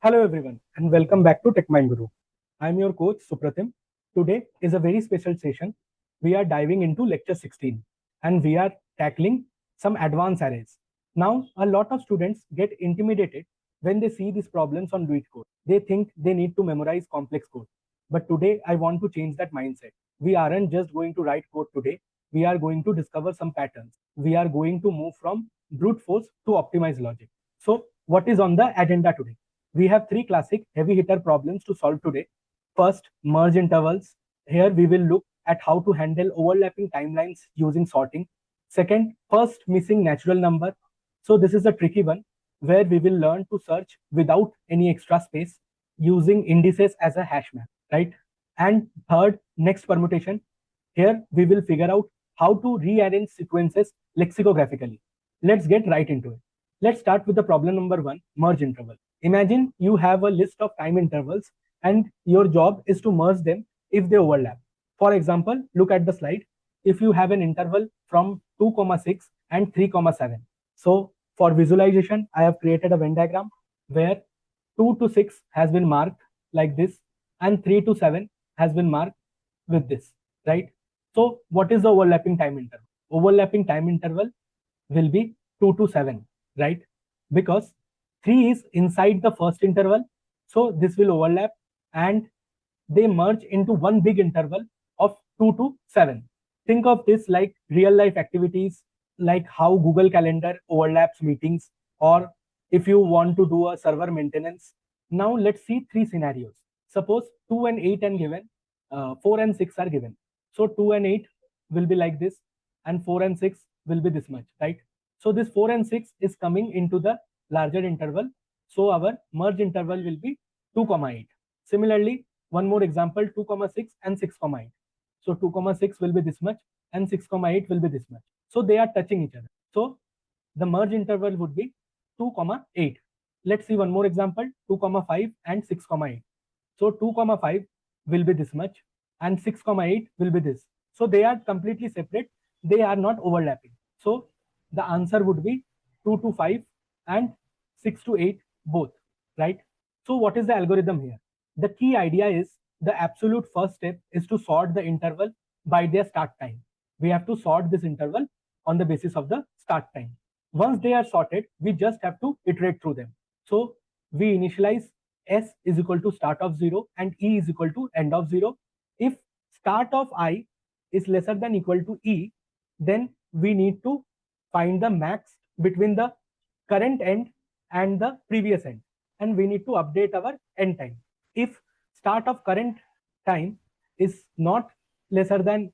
Hello everyone and welcome back to Techmine Guru. I'm your coach Supratim. Today is a very special session. We are diving into lecture 16 and we are tackling some advanced arrays. Now a lot of students get intimidated when they see these problems on LeetCode. They think they need to memorize complex code. But today I want to change that mindset. We aren't just going to write code today. We are going to discover some patterns. We are going to move from brute force to optimized logic. So what is on the agenda today? We have three classic heavy hitter problems to solve today. First, merge intervals. Here we will look at how to handle overlapping timelines using sorting. Second, first missing natural number. So this is a tricky one where we will learn to search without any extra space using indices as a hash map, right? And third, next permutation. Here we will figure out how to rearrange sequences lexicographically. Let's get right into it. Let's start with the problem number 1, merge interval. Imagine you have a list of time intervals and your job is to merge them if they overlap. For example, look at the slide. If you have an interval from 2,6 and 3,7. So for visualization, I have created a Venn diagram where 2 to 6 has been marked like this and 3 to 7 has been marked with this, right? So what is the overlapping time interval? Overlapping time interval will be 2 to 7, right? Because 3 is inside the first interval, so this will overlap and they merge into one big interval of 2 to 7. Think of this like real life activities, like how Google Calendar overlaps meetings, or if you want to do a server maintenance. Now let's see three scenarios. Suppose 2 and 8 are given, 4 and 6 are given. So 2 and 8 will be like this and 4 and 6 will be this much, right? So this 4 and 6 is coming into the larger interval. So our merge interval will be 2,8. Similarly, one more example, 2,6 and 6,8. So 2,6 will be this much and 6,8 will be this much. So they are touching each other. So the merge interval would be 2,8. Let's see one more example, 2,5 and 6,8. So 2,5 will be this much and 6,8 will be this. So they are completely separate. They are not overlapping. So the answer would be 2 to 5 and 6 to 8 both, right? So what is the algorithm here? The key idea is the absolute first step is to sort the interval by their start time. We have to sort this interval on the basis of the start time. Once they are sorted, we just have to iterate through them. So we initialize s is equal to start of 0 and e is equal to end of 0. If start of I is lesser than equal to e, then we need to find the max between the current end and the previous end, and we need to update our end time. If start of current time is not lesser than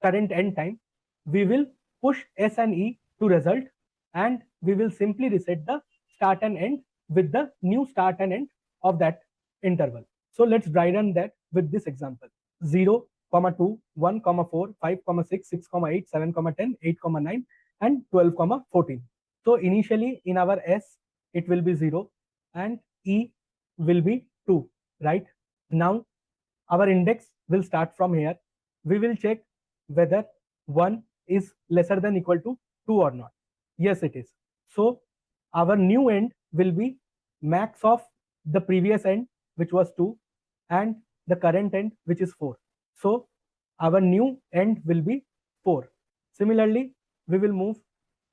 current end time, we will push s and e to result and we will simply reset the start and end with the new start and end of that interval. So let's dry run that with this example. 0, 2, 1, 4, 5, 6, 6, 8, 7, 10, 8, 9 and 12, 14. So initially in our s, it will be 0 and e will be 2, right? Now our index will start from here. We will check whether 1 is lesser than equal to 2 or not. Yes, it is. So our new end will be max of the previous end, which was 2, and the current end, which is 4. So our new end will be 4. Similarly, we will move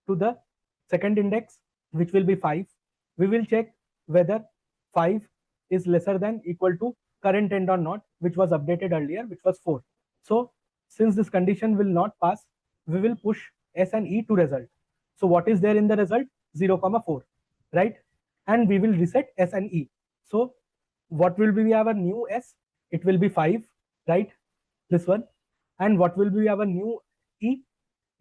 to the second index, which will be 5. We will check whether 5 is lesser than equal to current end or not, which was updated earlier, which was 4. So since this condition will not pass, we will push s and e to result. So what is there in the result? 0, 4, right? And we will reset s and e. So what will be our new s? It will be 5, right? This one. And what will be our new e?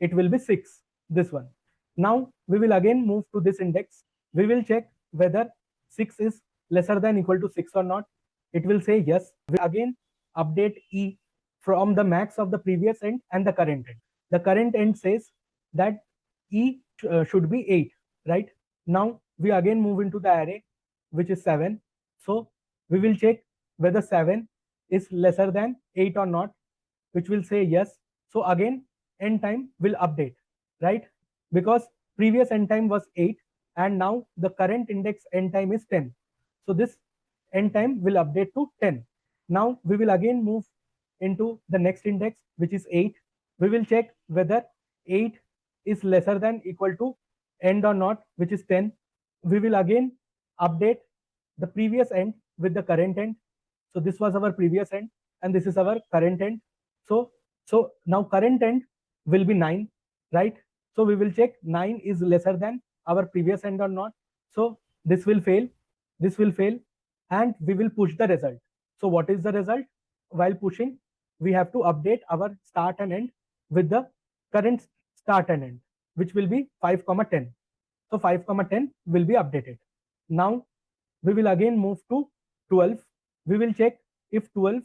It will be 6, this one. Now we will again move to this index. We will check whether 6 is lesser than equal to 6 or not. It will say yes. We again update e from the max of the previous end and the current end. The current end says that e should be 8, right? Now we again move into the array, which is 7. So we will check whether 7 is lesser than 8 or not, which will say yes. So again end time will update, right? Because previous end time was 8 and now the current index end time is 10. So this end time will update to 10. Now we will again move into the next index, which is 8. We will check whether 8 is lesser than equal to end or not, which is 10. We will again update the previous end with the current end. So this was our previous end and this is our current end. So now current end will be 9, right? So we will check 9 is lesser than our previous end or not. So this will fail, and we will push the result. So what is the result? While pushing, we have to update our start and end with the current start and end, which will be 5, 10. So 5, 10 will be updated. Now we will again move to 12. We will check if 12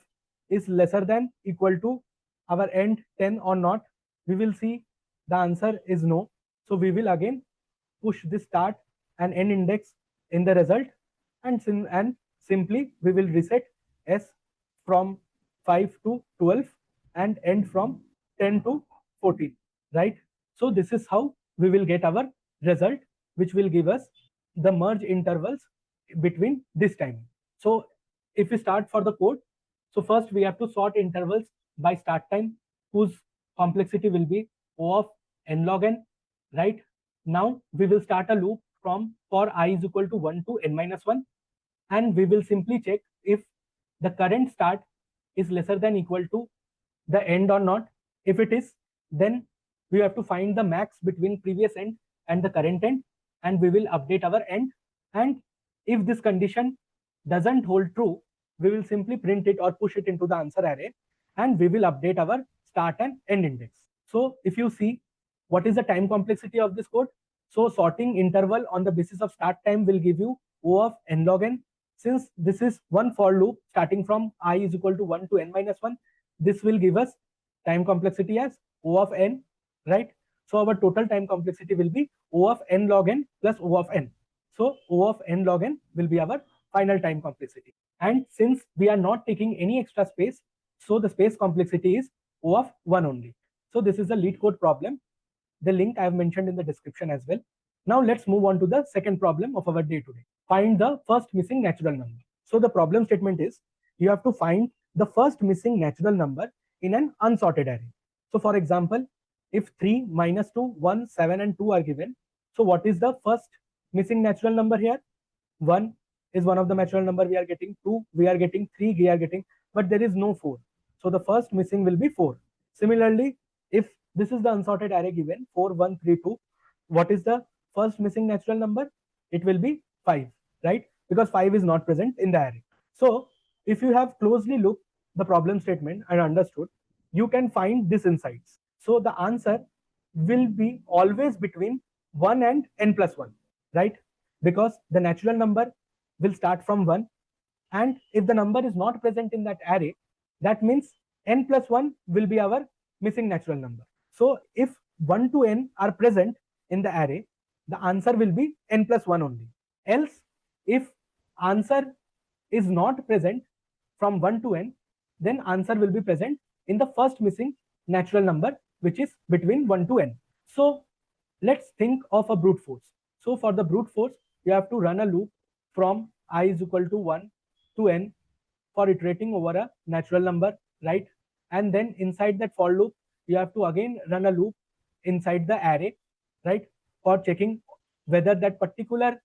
is lesser than equal to our end 10 or not. We will see the answer is no. So we will again push the start and end index in the result, and simply we will reset S from 5 to 12 and end from 10 to 14, right? So this is how we will get our result, which will give us the merge intervals between this time. So if we start for the code, so first we have to sort intervals by start time, whose complexity will be O of n log n, right? Now we will start a loop from for I is equal to 1 to n minus 1, and we will simply check if the current start is lesser than equal to the end or not. If it is, then we have to find the max between previous end and the current end, and we will update our end. And if this condition doesn't hold true, we will simply print it or push it into the answer array, and we will update our start and end index. So if you see, what is the time complexity of this code? So sorting interval on the basis of start time will give you O of n log n. Since this is one for loop starting from I is equal to 1 to n minus 1, this will give us time complexity as O of n, right? So our total time complexity will be O of n log n plus O of n. So O of n log n will be our final time complexity. And since we are not taking any extra space, so the space complexity is O of 1 only. So this is a LeetCode problem. The link I have mentioned in the description as well. Now let's move on to the second problem of our day today. Find the first missing natural number. So the problem statement is, you have to find the first missing natural number in an unsorted array. So for example, if 3, minus 2, 1, 7 and 2 are given, so what is the first missing natural number here? 1 is one of the natural number we are getting, 2 we are getting, 3 we are getting, but there is no 4. So the first missing will be 4. Similarly, if this is the unsorted array given 4, 1, 3, 2, what is the first missing natural number? It will be 5, right? Because 5 is not present in the array. So if you have closely looked the problem statement and understood, you can find these insights. So the answer will be always between 1 and n plus 1, right? Because the natural number will start from 1, and if the number is not present in that array, that means n plus 1 will be our missing natural number. So if 1 to n are present in the array, the answer will be n plus 1 only. Else, if answer is not present from 1 to n, then answer will be present in the first missing natural number, which is between 1 to n. So let's think of a brute force. So for the brute force, you have to run a loop from I is equal to 1 to n for iterating over a natural number, right? And then inside that for loop, you have to again run a loop inside the array, right? For checking whether that particular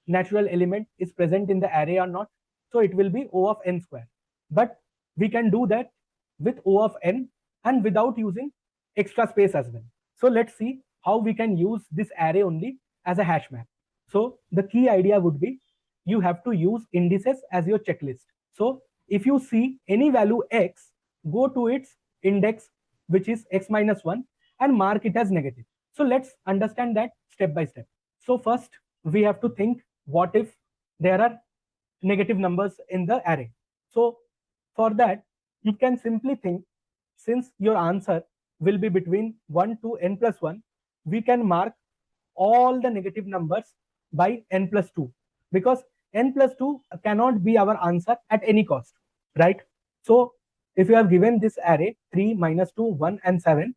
natural element is present in the array or not. So it will be O of n square. But we can do that with O of n and without using extra space as well. So let's see how we can use this array only as a hash map. So the key idea would be, you have to use indices as your checklist. So if you see any value x, go to its index, which is x minus 1, and mark it as negative. So let's understand that step by step. So first, we have to think, what if there are negative numbers in the array? So for that, you can simply think, since your answer will be between 1 to n plus 1, we can mark all the negative numbers by n plus 2, because n plus 2 cannot be our answer at any cost, right? So if you have given this array 3, minus 2, 1 and 7,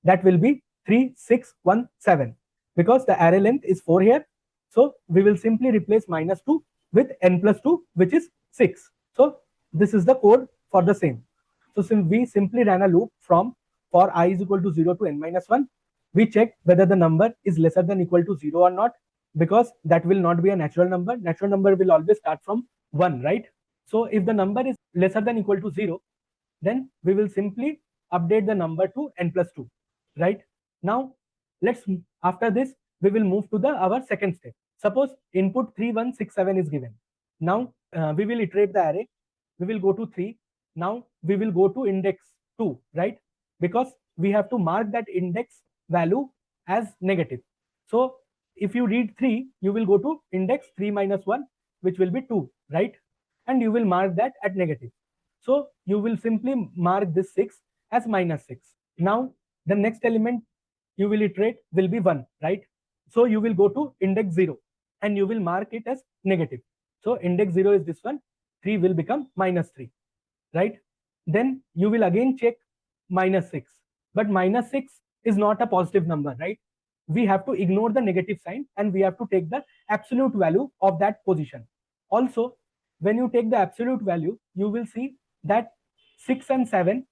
that will be 3, 6, 1, 7, because the array length is 4 here. So we will simply replace minus 2 with n plus 2, which is 6. So this is the code for the same. So we simply ran a loop from for I is equal to 0 to n minus 1. We check whether the number is lesser than equal to 0 or not, because that will not be a natural number. Natural number will always start from 1, right? So if the number is lesser than equal to 0, then we will simply update the number to n plus 2, right? Now, after this, we will move to our second step. Suppose input 3167 is given. Now, we will iterate the array. We will go to 3. Now, we will go to index 2, right? Because we have to mark that index value as negative. So, if you read 3, you will go to index 3 minus 1, which will be 2, right? And you will mark that at negative. So you will simply mark this 6 as minus 6. Now the next element you will iterate will be 1, right? So you will go to index 0 and you will mark it as negative. So index 0 is this one, 3 will become minus 3, right? Then you will again check minus 6. But minus 6 is not a positive number, right? We have to ignore the negative sign and we have to take the absolute value of that position. Also, when you take the absolute value, you will see that 6 and 7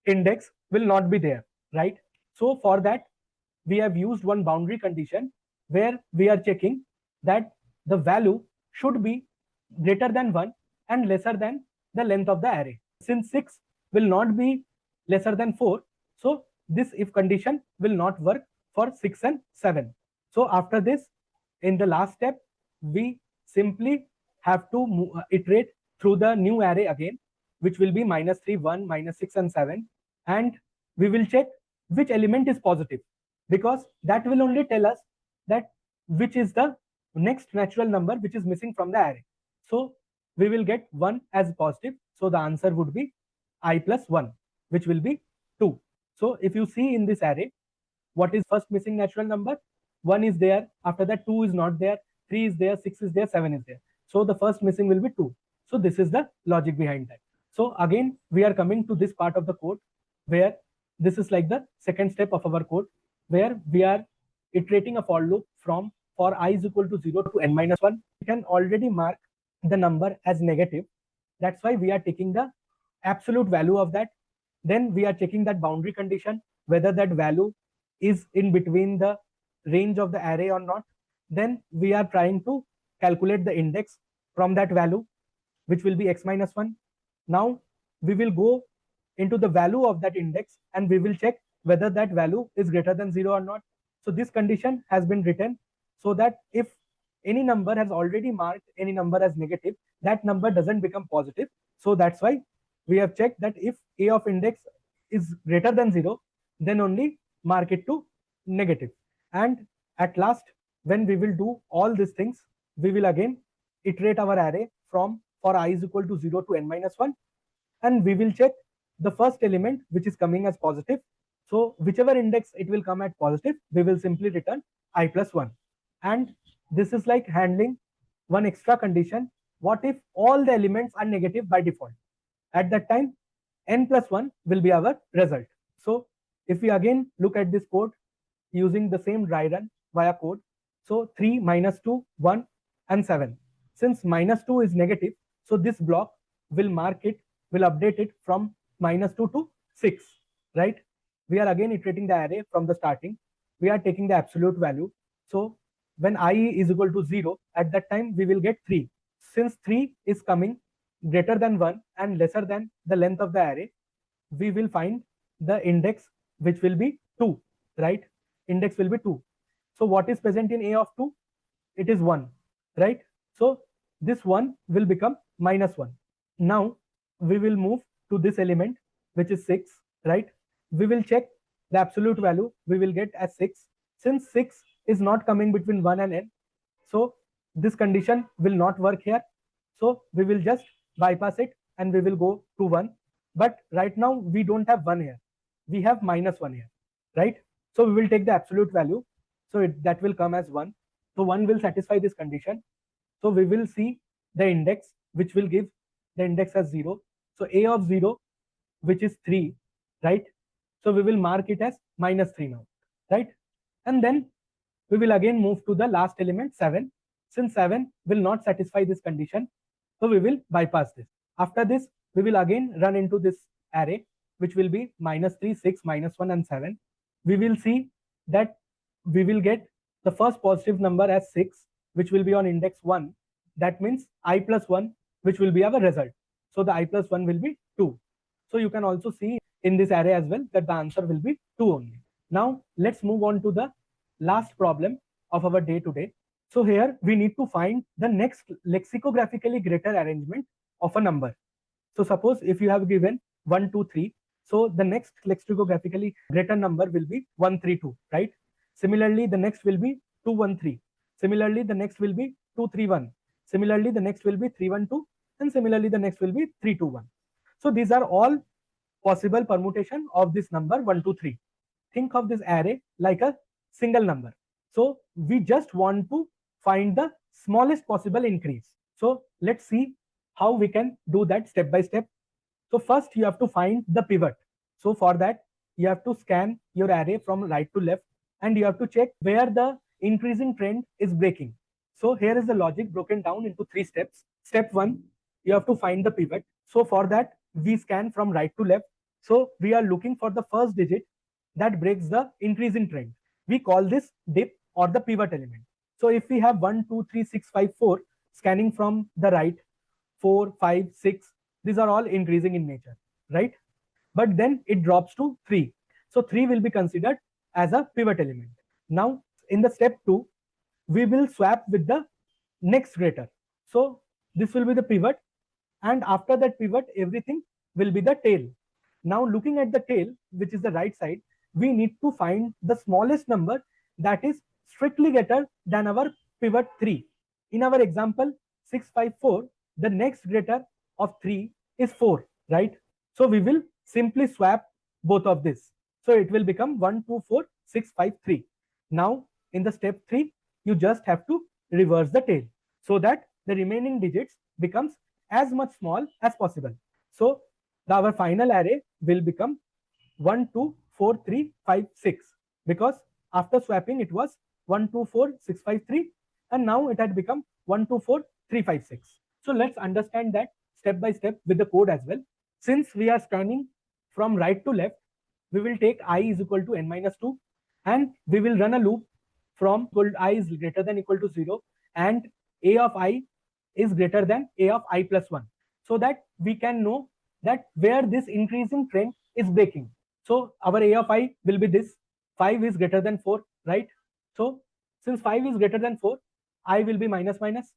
index will not be there, right? So for that, we have used one boundary condition where we are checking that the value should be greater than 1 and lesser than the length of the array. Since 6 will not be lesser than 4, so this if condition will not work for 6 and 7. So after this, in the last step, we simply have to iterate through the new array again, which will be minus 3, 1, minus 6 and 7. And we will check which element is positive, because that will only tell us that which is the next natural number which is missing from the array. So we will get 1 as positive. So the answer would be I plus 1, which will be 2. So if you see in this array, what is first missing natural number? 1 is there. After that, 2 is not there. 3 is there. 6 is there. 7 is there. So the first missing will be 2. So this is the logic behind that. So again, we are coming to this part of the code where this is like the second step of our code, where we are iterating a for loop from for I is equal to 0 to n minus 1. We can already mark the number as negative. That's why we are taking the absolute value of that. Then we are checking that boundary condition, whether that value is in between the range of the array or not. Then we are trying to calculate the index from that value, which will be x minus 1. Now we will go into the value of that index and we will check whether that value is greater than 0 or not. So this condition has been written so that if any number has already marked any number as negative, that number doesn't become positive. So that's why we have checked that if a of index is greater than 0, then only mark it to negative. And at last, when we will do all these things, we will again iterate our array from for I is equal to 0 to n minus 1, and we will check the first element which is coming as positive. So whichever index it will come at positive, we will simply return I plus 1. And this is like handling one extra condition. What if all the elements are negative by default? At that time, n plus 1 will be our result. So if we again look at this code using the same dry run via code, so 3, minus 2, 1 and 7. Since minus 2 is negative, so this block will mark it, will update it from minus 2 to 6, right? We are again iterating the array from the starting. We are taking the absolute value. So when I is equal to 0, at that time we will get 3. Since 3 is coming greater than 1 and lesser than the length of the array, we will find the index which will be 2, right? Index will be 2. So what is present in A of 2? It is 1, right? So this 1 will become minus 1. Now we will move to this element which is 6, right? We will check the absolute value we will get as 6. Since 6 is not coming between 1 and n, so this condition will not work here. So we will just bypass it and we will go to 1. But right now we don't have 1 here. We have minus 1 here, right? So we will take the absolute value. So that will come as 1. So 1 will satisfy this condition. So we will see the index which will give the index as 0. So A of 0, which is 3, right? So we will mark it as minus 3 now, right? And then we will again move to the last element 7. Since 7 will not satisfy this condition, so we will bypass this. After this, we will again run into this array, which will be -3, 6, -1, and 7. We will see that we will get the first positive number as 6, which will be on index 1. That means I plus 1, which will be our result. So the I plus 1 will be 2. So you can also see in this array as well that the answer will be 2 only. Now let's move on to the last problem of our day today. So here we need to find the next lexicographically greater arrangement of a number. So suppose if you have given 1, 2, 3, so the next lexicographically greater number will be 132, right? Similarly, the next will be 213. Similarly, the next will be 231. Similarly, the next will be 312, and similarly, the next will be 321. So these are all possible permutation of this number 123. Think of this array like a single number. So we just want to find the smallest possible increase. So let's see how we can do that step by step. So first you have to find the pivot. So for that, you have to scan your array from right to left, and you have to check where the increasing trend is breaking. So here is the logic broken down into 3 steps. Step 1, you have to find the pivot. So for that, we scan from right to left. So we are looking for the first digit that breaks the increasing trend. We call this dip or the pivot element. So if we have 1, 2, 3, 6, 5, 4 scanning from the right, 4, 5, 6, these are all increasing in nature, right? But then it drops to 3. So 3 will be considered as a pivot element. Now in the step 2, we will swap with the next greater. So this will be the pivot, and after that pivot, everything will be the tail. Now looking at the tail, which is the right side, we need to find the smallest number that is strictly greater than our pivot 3. In our example 654, the next greater of 3 is 4, right? So we will simply swap both of this. So it will become 1, 2, 4, 6, 5, 3. Now in the step 3, you just have to reverse the tail so that the remaining digits becomes as much small as possible. So our final array will become 1, 2, 4, 3, 5, 6, because after swapping it was 1, 2, 4, 6, 5, 3, and now it had become 1, 2, 4, 3, 5, 6. So let's understand that step by step with the code as well. Since we are scanning from right to left, we will take I is equal to n minus 2, and we will run a loop from I is greater than equal to 0 and a of I is greater than a of I plus 1, so that we can know that where this increasing trend is breaking. So our a of I will be this. 5 is greater than 4, right? So since 5 is greater than 4, I will be minus minus,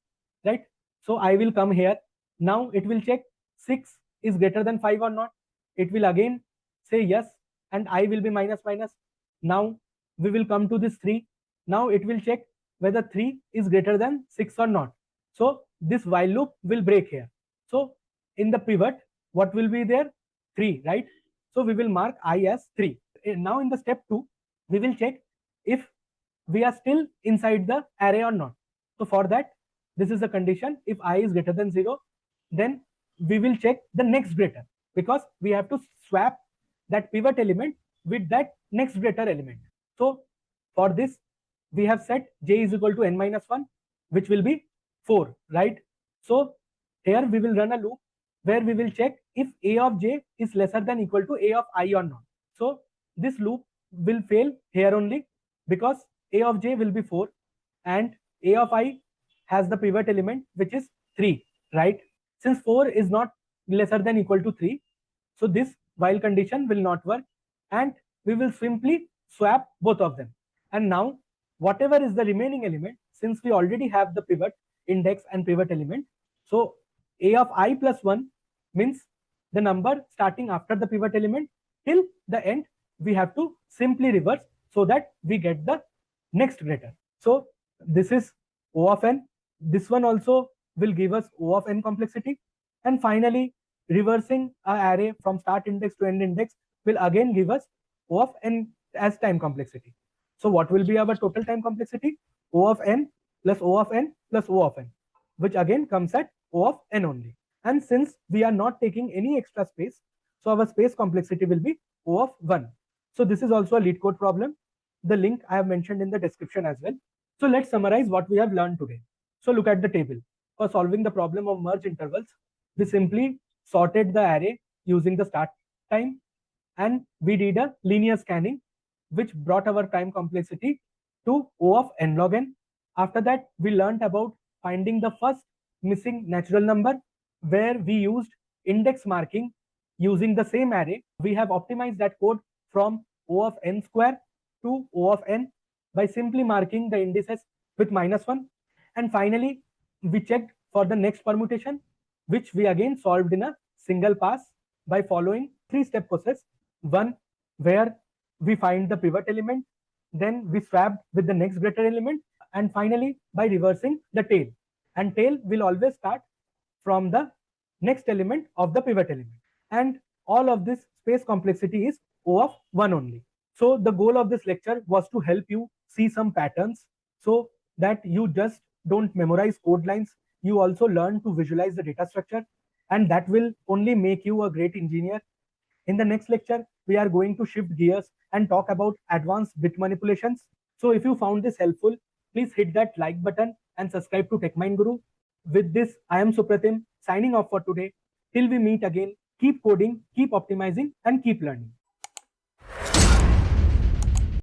right? So I will come here. Now it will check 6 is greater than 5 or not. It will again say yes, and I will be minus minus. Now we will come to this 3. Now it will check whether 3 is greater than 6 or not. So this while loop will break here. So in the pivot, what will be there? 3, right? So we will mark I as 3. Now in the step 2, we will check if we are still inside the array or not. So for that, this is the condition. If I is greater than 0, then we will check the next greater, because we have to swap that pivot element with that next greater element. So for this, we have set j is equal to n minus 1, which will be 4, right? So here we will run a loop where we will check if a of j is lesser than equal to a of I or not. So this loop will fail here only, because a of j will be 4 and a of I has the pivot element which is 3, right? Since 4 is not lesser than equal to 3, so this while condition will not work, and we will simply swap both of them. And now whatever is the remaining element, since we already have the pivot index and pivot element, so a of I plus 1 means the number starting after the pivot element till the end, we have to simply reverse so that we get the next greater. So this is O of n. This one also will give us O of n complexity. And finally, reversing our array from start index to end index will again give us O of n as time complexity. So what will be our total time complexity? O of n plus O of n plus O of n, which again comes at O of n only. And since we are not taking any extra space, so our space complexity will be O of 1. So this is also a LeetCode problem. The link I have mentioned in the description as well. So let's summarize what we have learned today. So look at the table. For solving the problem of merge intervals, we simply sorted the array using the start time, and we did a linear scanning, which brought our time complexity to O of n log n. After that, we learned about finding the first missing natural number, where we used index marking using the same array. We have optimized that code from O of n square to O of n by simply marking the indices with -1. And finally, we checked for the next permutation, which we again solved in a single pass by following three-step process. One, where we find the pivot element, then we swap with the next greater element, and finally by reversing the tail. And tail will always start from the next element of the pivot element. And all of this space complexity is O of 1 only. So the goal of this lecture was to help you see some patterns so that you just don't memorize code lines. You also learn to visualize the data structure, and that will only make you a great engineer. In the next lecture, we are going to shift gears and talk about advanced bit manipulations. So if you found this helpful, please hit that like button and subscribe to Techmine Guru. With this, I am Supratim signing off for today. Till we meet again, keep coding, keep optimizing, and keep learning.